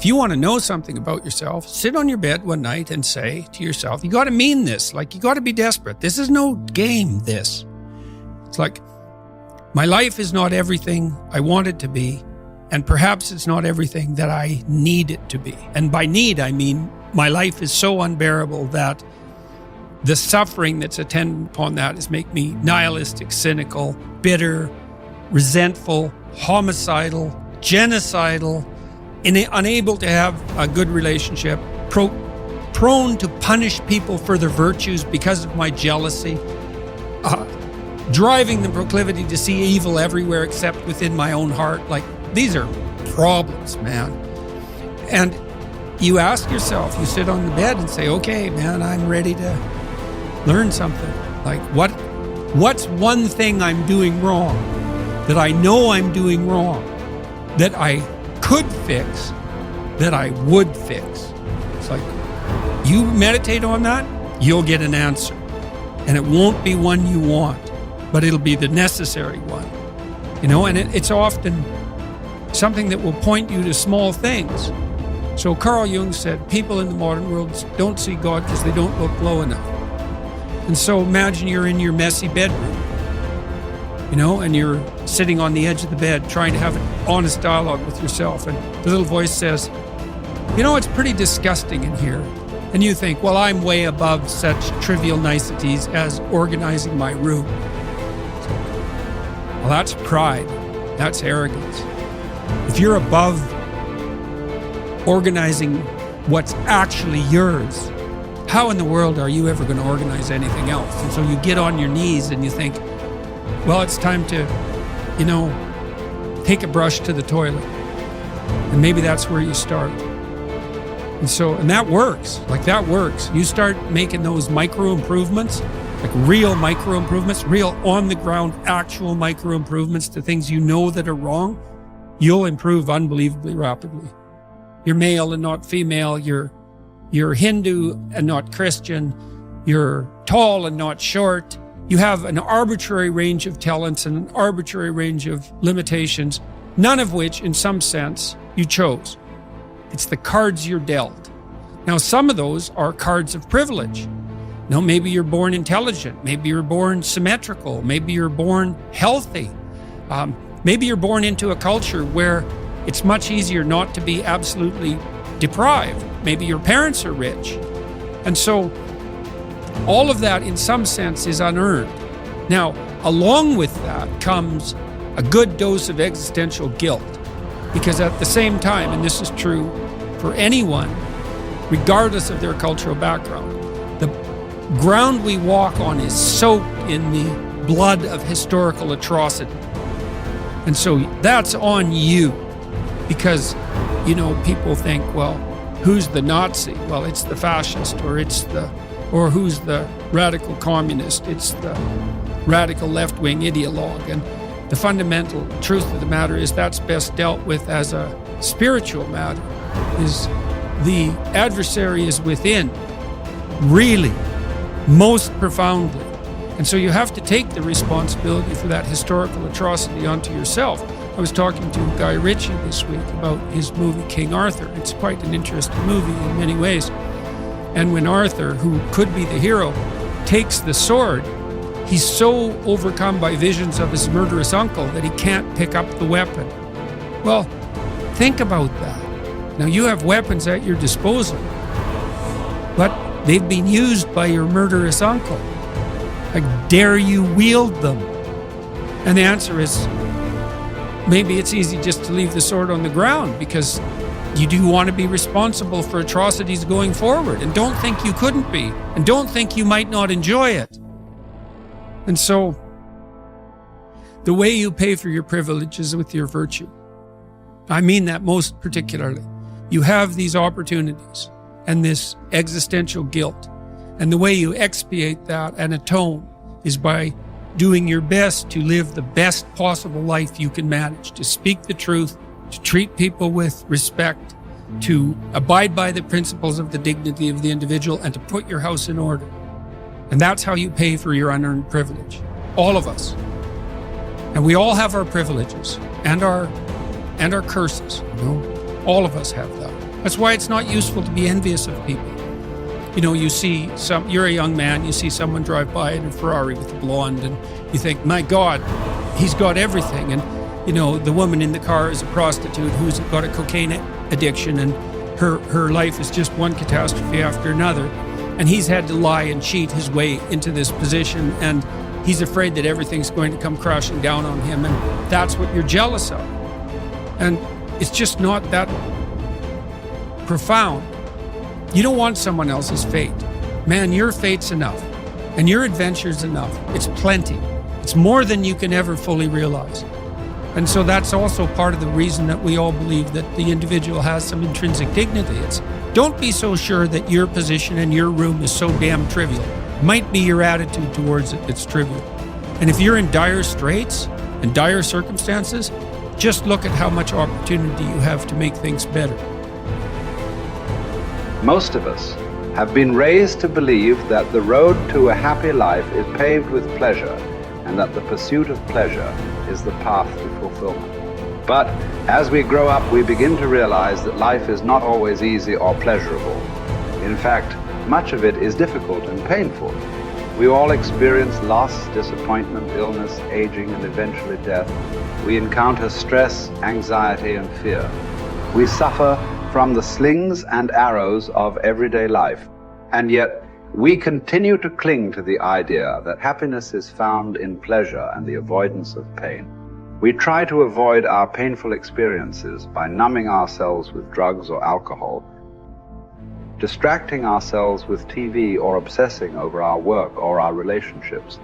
If you want to know something about yourself, sit on your bed one night and say to yourself, you got to mean this. Like, you got to be desperate. This is no game, this. It's like, my life is not everything I want it to be, and perhaps it's not everything that I need it to be. And by need, I mean my life is so unbearable that the suffering that's attendant upon that is make me nihilistic, cynical, bitter, resentful, homicidal, genocidal, unable to have a good relationship, prone to punish people for their virtues because of my jealousy, driving the proclivity to see evil everywhere except within my own heart. Like, these are problems, man. And you ask yourself, you sit on the bed and say, okay, man, I'm ready to learn something. Like, what's one thing I'm doing wrong that I know I'm doing wrong that I could fix, that I would fix? It's like, you meditate on that, you'll get an answer. And it won't be one you want, but it'll be the necessary one. And it's often something that will point you to small things. So Carl Jung said, people in the modern world don't see God because they don't look low enough. And so imagine you're in your messy bedroom, and you're sitting on the edge of the bed trying to have an honest dialogue with yourself. And the little voice says, it's pretty disgusting in here. And you think, well, I'm way above such trivial niceties as organizing my room. Well, that's pride. That's arrogance. If you're above organizing what's actually yours, how in the world are you ever going to organize anything else? And so you get on your knees and you think, well, it's time to, take a brush to the toilet. And maybe that's where you start. And that works. Like, that works. You start making those micro improvements, like real micro improvements, real on the ground, actual micro improvements to things that are wrong. You'll improve unbelievably rapidly. You're male and not female. You're Hindu and not Christian. You're tall and not short. You have an arbitrary range of talents and an arbitrary range of limitations, none of which, in some sense, you chose. It's the cards you're dealt. Now, some of those are cards of privilege. Maybe you're born intelligent. Maybe you're born symmetrical. Maybe you're born healthy. Maybe you're born into a culture where it's much easier not to be absolutely deprived. Maybe your parents are rich. And so all of that, in some sense, is unearned. Now, along with that comes a good dose of existential guilt. Because at the same time, and this is true for anyone, regardless of their cultural background, the ground we walk on is soaked in the blood of historical atrocity. And so that's on you. Because, people think, well, who's the Nazi? Well, it's the fascist, or who's the radical communist? It's the radical left-wing ideologue. And the fundamental truth of the matter is that's best dealt with as a spiritual matter. Is the adversary is within, really, most profoundly. And so you have to take the responsibility for that historical atrocity onto yourself. I was talking to Guy Ritchie this week about his movie King Arthur. It's quite an interesting movie in many ways. And when Arthur, who could be the hero, takes the sword, he's so overcome by visions of his murderous uncle that he can't pick up the weapon. Well, think about that. Now, you have weapons at your disposal, but they've been used by your murderous uncle. Like, dare you wield them? And the answer is, maybe it's easy just to leave the sword on the ground because you do want to be responsible for atrocities going forward, and don't think you couldn't be, and don't think you might not enjoy it. And so, the way you pay for your privilege is with your virtue. I mean that most particularly. You have these opportunities and this existential guilt, and the way you expiate that and atone is by doing your best to live the best possible life you can manage, to speak the truth, to treat people with respect, to abide by the principles of the dignity of the individual, and to put your house in order. And that's how you pay for your unearned privilege. All of us. And we all have our privileges and our curses. All of us have that. That's why it's not useful to be envious of people. You know, you're a young man, you see someone drive by in a Ferrari with a blonde, and you think, my God, he's got everything. And, you know, the woman in the car is a prostitute who's got a cocaine addiction, and her life is just one catastrophe after another. And he's had to lie and cheat his way into this position, and he's afraid that everything's going to come crashing down on him, and that's what you're jealous of. And it's just not that profound. You don't want someone else's fate. Man, your fate's enough, and your adventure's enough. It's plenty. It's more than you can ever fully realize. And so that's also part of the reason that we all believe that the individual has some intrinsic dignity. It's don't be so sure that your position in your room is so damn trivial. It might be your attitude towards it that's trivial. And if you're in dire straits and dire circumstances, just look at how much opportunity you have to make things better. Most of us have been raised to believe that the road to a happy life is paved with pleasure, and that the pursuit of pleasure is the path to fulfillment. But as we grow up, we begin to realize that life is not always easy or pleasurable. In fact, much of it is difficult and painful. We all experience loss, disappointment, illness, aging, and eventually death. We encounter stress, anxiety, and fear. We suffer from the slings and arrows of everyday life, and yet we continue to cling to the idea that happiness is found in pleasure and the avoidance of pain. We try to avoid our painful experiences by numbing ourselves with drugs or alcohol, distracting ourselves with TV, or obsessing over our work or our relationships.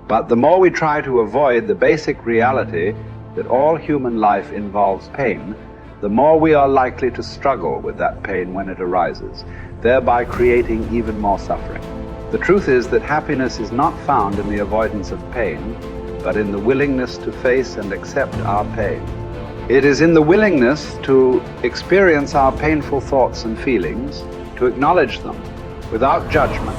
But the more we try to avoid the basic reality that all human life involves pain, the more we are likely to struggle with that pain when it arises, thereby creating even more suffering. The truth is that happiness is not found in the avoidance of pain, but in the willingness to face and accept our pain. It is in the willingness to experience our painful thoughts and feelings, to acknowledge them without judgment,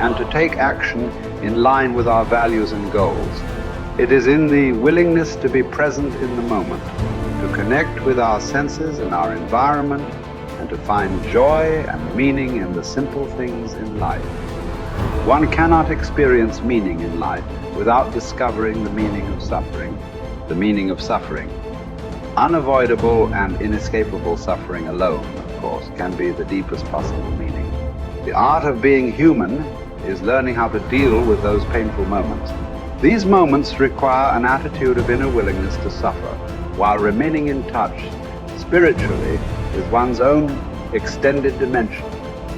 and to take action in line with our values and goals. It is in the willingness to be present in the moment, to connect with our senses and our environment, and to find joy and meaning in the simple things in life. One cannot experience meaning in life without discovering the meaning of suffering. The meaning of suffering. Unavoidable and inescapable suffering alone, of course, can be the deepest possible meaning. The art of being human is learning how to deal with those painful moments. These moments require an attitude of inner willingness to suffer, while remaining in touch spiritually with one's own extended dimension.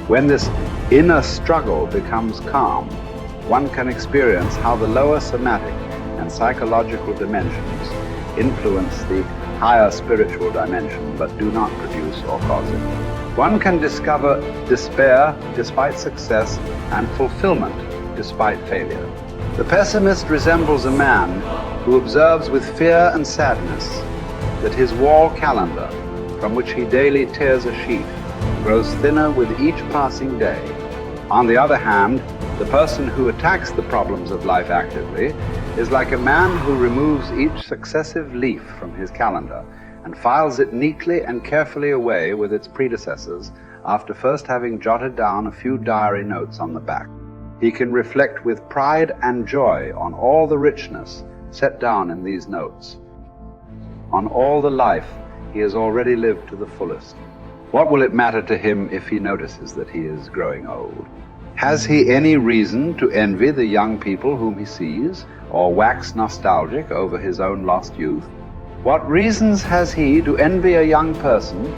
When this inner struggle becomes calm, one can experience how the lower somatic and psychological dimensions influence the higher spiritual dimension, but do not produce or cause it. One can discover despair despite success and fulfillment despite failure. The pessimist resembles a man who observes with fear and sadness that his wall calendar, from which he daily tears a sheet, grows thinner with each passing day. On the other hand, the person who attacks the problems of life actively is like a man who removes each successive leaf from his calendar and files it neatly and carefully away with its predecessors after first having jotted down a few diary notes on the back. He can reflect with pride and joy on all the richness set down in these notes, on all the life he has already lived to the fullest. What will it matter to him if he notices that he is growing old? Has he any reason to envy the young people whom he sees, or wax nostalgic over his own lost youth? What reasons has he to envy a young person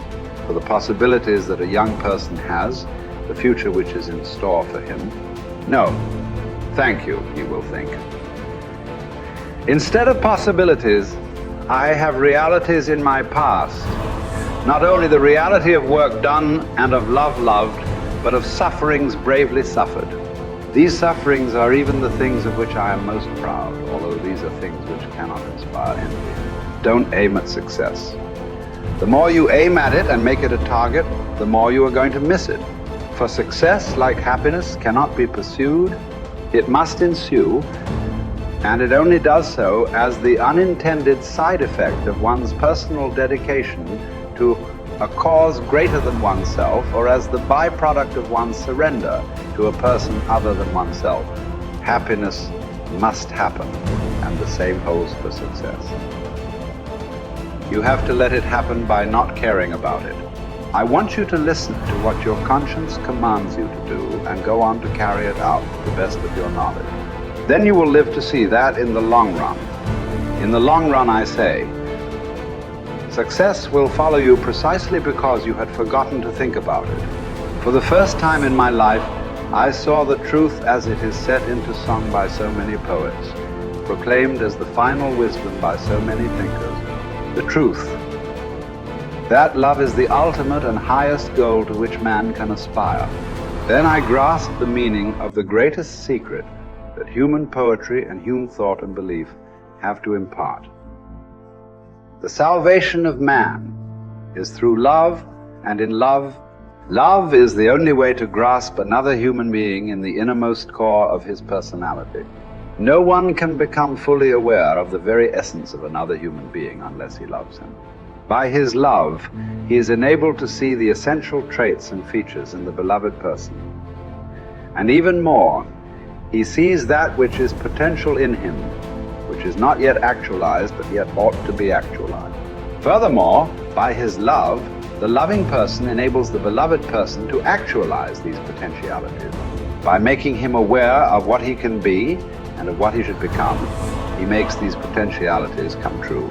for the possibilities that a young person has, the future which is in store for him? No, thank you, he will think. Instead of possibilities, I have realities in my past. Not only the reality of work done and of love loved, but of sufferings bravely suffered. These sufferings are even the things of which I am most proud, although these are things which cannot inspire envy. Don't aim at success. The more you aim at it and make it a target, the more you are going to miss it. For success, like happiness, cannot be pursued. It must ensue, and it only does so as the unintended side effect of one's personal dedication to a cause greater than oneself, or as the byproduct of one's surrender to a person other than oneself. Happiness must happen, and the same holds for success. You have to let it happen by not caring about it. I want you to listen to what your conscience commands you to do and go on to carry it out to the best of your knowledge. Then you will live to see that in the long run. In the long run, I say, success will follow you precisely because you had forgotten to think about it. For the first time in my life, I saw the truth as it is set into song by so many poets, proclaimed as the final wisdom by so many thinkers. The truth, that love is the ultimate and highest goal to which man can aspire. Then I grasped the meaning of the greatest secret that human poetry and human thought and belief have to impart. The salvation of man is through love, and in love, love is the only way to grasp another human being in the innermost core of his personality. No one can become fully aware of the very essence of another human being unless he loves him. By his love, he is enabled to see the essential traits and features in the beloved person. And even more, he sees that which is potential in him, which is not yet actualized, but yet ought to be actualized. Furthermore, by his love, the loving person enables the beloved person to actualize these potentialities. By making him aware of what he can be and of what he should become, he makes these potentialities come true.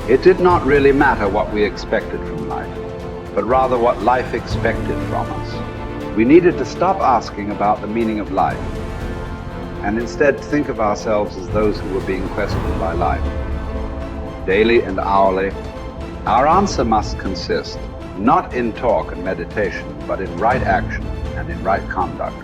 It did not really matter what we expected from life, but rather what life expected from us. We needed to stop asking about the meaning of life, and instead think of ourselves as those who were being questioned by life. Daily and hourly, our answer must consist not in talk and meditation, but in right action and in right conduct.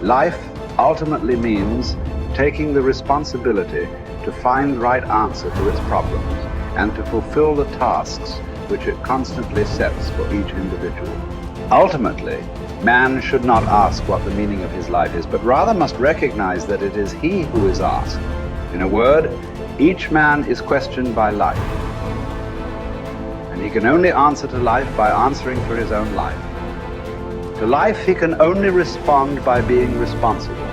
Life ultimately means taking the responsibility to find the right answer to its problems and to fulfill the tasks which it constantly sets for each individual. Ultimately, man should not ask what the meaning of his life is, but rather must recognize that it is he who is asked. In a word, each man is questioned by life, and he can only answer to life by answering for his own life. To life he can only respond by being responsible.